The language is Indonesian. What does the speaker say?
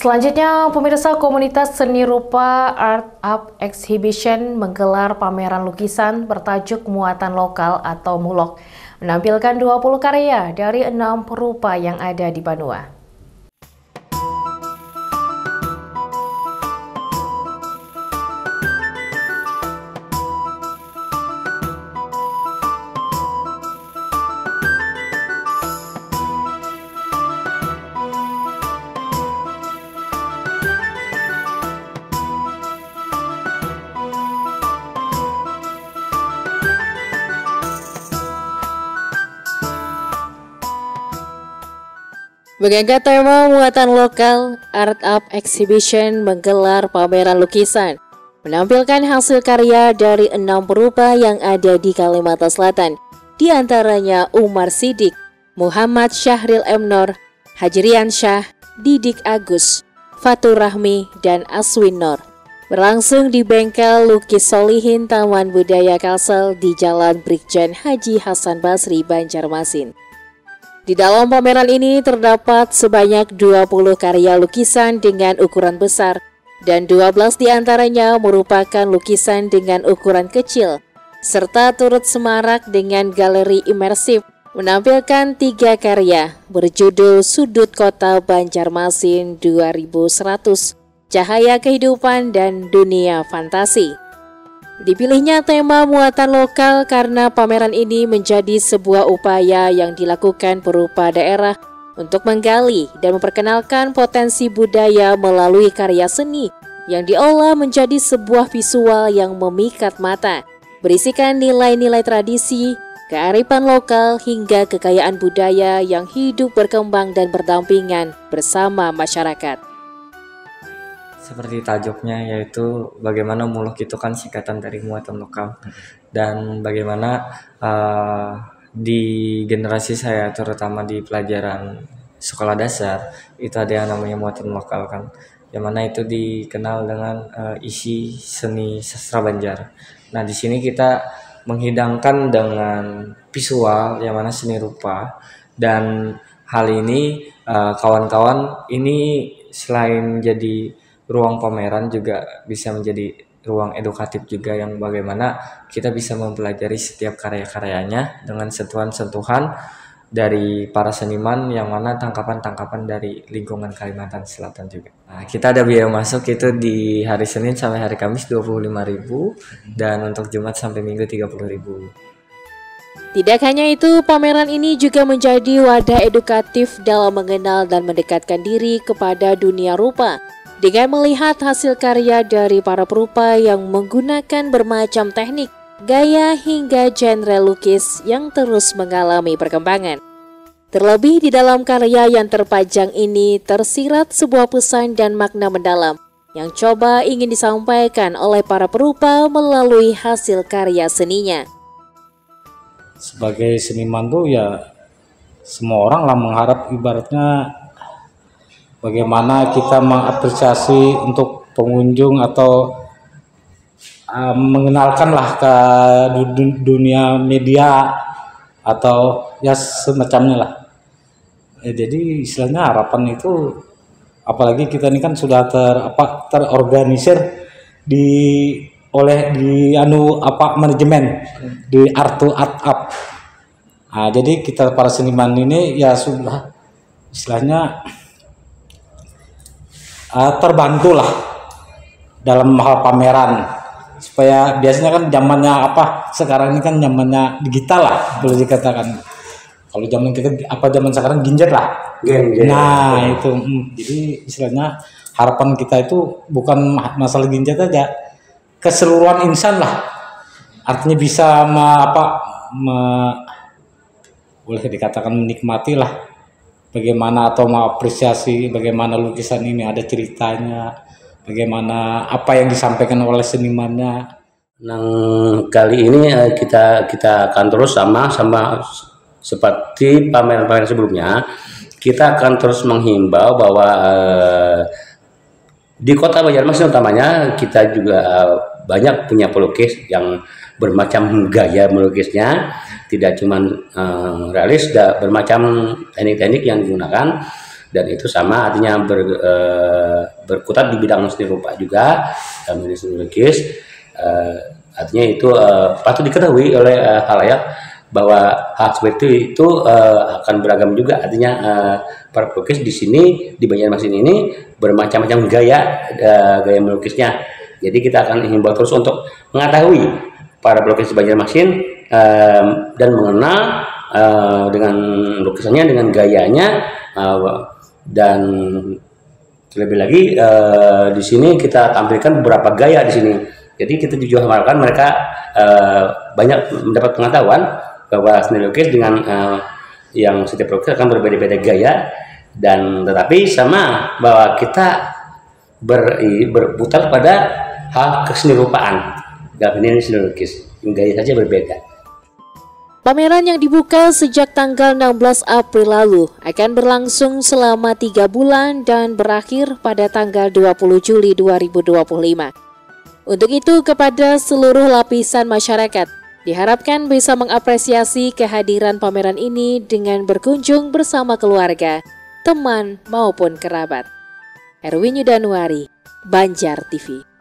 Selanjutnya, pemirsa, komunitas seni rupa Art Up Exhibition menggelar pameran lukisan bertajuk Muatan Lokal atau MULOK, menampilkan 20 karya dari 6 perupa yang ada di Banua. Mengangkat tema muatan lokal, Art Up Exhibition menggelar pameran lukisan, menampilkan hasil karya dari 6 perupa yang ada di Kalimantan Selatan, di antaranya Umar Sidik, Muhammad Syahril Emnor, Hajrian Syah, Didik Agus, Fatur Rahmi, dan Aswin Nor. Berlangsung di bengkel Lukis Solihin Taman Budaya Kalsel di Jalan Brigjen Haji Hasan Basri, Banjarmasin. Di dalam pameran ini terdapat sebanyak 20 karya lukisan dengan ukuran besar dan 12 diantaranya merupakan lukisan dengan ukuran kecil, serta turut semarak dengan galeri imersif menampilkan 3 karya berjudul Sudut Kota Banjarmasin 2100, Cahaya Kehidupan dan Dunia Fantasi. Dipilihnya tema muatan lokal karena pameran ini menjadi sebuah upaya yang dilakukan perupa daerah untuk menggali dan memperkenalkan potensi budaya melalui karya seni yang diolah menjadi sebuah visual yang memikat mata, berisikan nilai-nilai tradisi, kearifan lokal hingga kekayaan budaya yang hidup berkembang dan berdampingan bersama masyarakat. Seperti tajuknya, yaitu bagaimana MULOK itu kan singkatan dari muatan lokal, dan bagaimana di generasi saya, terutama di pelajaran sekolah dasar, itu ada yang namanya muatan lokal kan, yang mana itu dikenal dengan isi seni sastra Banjar. Nah, di sini kita menghidangkan dengan visual yang mana seni rupa, dan hal ini kawan-kawan ini selain jadi ruang pameran juga bisa menjadi ruang edukatif juga, yang bagaimana kita bisa mempelajari setiap karya-karyanya dengan sentuhan-sentuhan dari para seniman yang mana tangkapan-tangkapan dari lingkungan Kalimantan Selatan juga. Nah, kita ada biaya masuk itu di hari Senin sampai hari Kamis 25.000 dan untuk Jumat sampai Minggu 30.000. Tidak hanya itu, pameran ini juga menjadi wadah edukatif dalam mengenal dan mendekatkan diri kepada dunia rupa dengan melihat hasil karya dari para perupa yang menggunakan bermacam teknik, gaya hingga genre lukis yang terus mengalami perkembangan. Terlebih di dalam karya yang terpajang ini tersirat sebuah pesan dan makna mendalam yang coba ingin disampaikan oleh para perupa melalui hasil karya seninya. Sebagai seniman tuh ya semua orang lah mengharap ibaratnya bagaimana kita mengapresiasi untuk pengunjung atau mengenalkanlah ke dunia media atau ya semacamnya lah. Jadi istilahnya harapan itu, apalagi kita ini kan sudah terorganisir manajemen di Art Up. Nah, jadi kita para seniman ini ya sudah istilahnya terbantu lah dalam hal pameran, supaya biasanya kan zamannya sekarang ini kan zamannya digital lah boleh dikatakan. Kalau zaman kita zaman sekarang ginjet lah. Nah itu jadi istilahnya harapan kita itu bukan masalah ginjet aja, keseluruhan insan lah, artinya bisa boleh dikatakan menikmati lah bagaimana atau mengapresiasi bagaimana lukisan ini ada ceritanya, bagaimana apa yang disampaikan oleh senimannya. Nah, kali ini kita akan terus sama seperti pameran-pameran sebelumnya, kita akan terus menghimbau bahwa di Kota Banjarmasin utamanya kita juga banyak punya pelukis yang bermacam gaya melukisnya, tidak cuma realis, bermacam teknik-teknik yang digunakan, dan itu sama artinya berkutat di bidang seni rupa juga, seni lukis. Artinya itu patut diketahui oleh halayak bahwa hal seperti itu akan beragam juga. Artinya para pelukis di sini di Banjarmasin ini bermacam-macam gaya melukisnya. Jadi kita akan himbau terus untuk mengetahui para pelukis di Banjarmasin dan mengenal dengan lukisannya, dengan gayanya, dan terlebih lagi di sini kita tampilkan beberapa gaya di sini. Jadi kita juga harapkan mereka banyak mendapat pengetahuan bahwa seni lukis dengan yang setiap lukis akan berbeda-beda gaya, dan tetapi sama bahwa kita berputar pada hal kesenirupaan. Dalam ini seni lukis, gaya saja berbeda. Pameran yang dibuka sejak tanggal 16 April lalu akan berlangsung selama 3 bulan dan berakhir pada tanggal 20 Juli 2025. Untuk itu, kepada seluruh lapisan masyarakat, diharapkan bisa mengapresiasi kehadiran pameran ini dengan berkunjung bersama keluarga, teman maupun kerabat. Erwin Yudanuari, Banjar TV.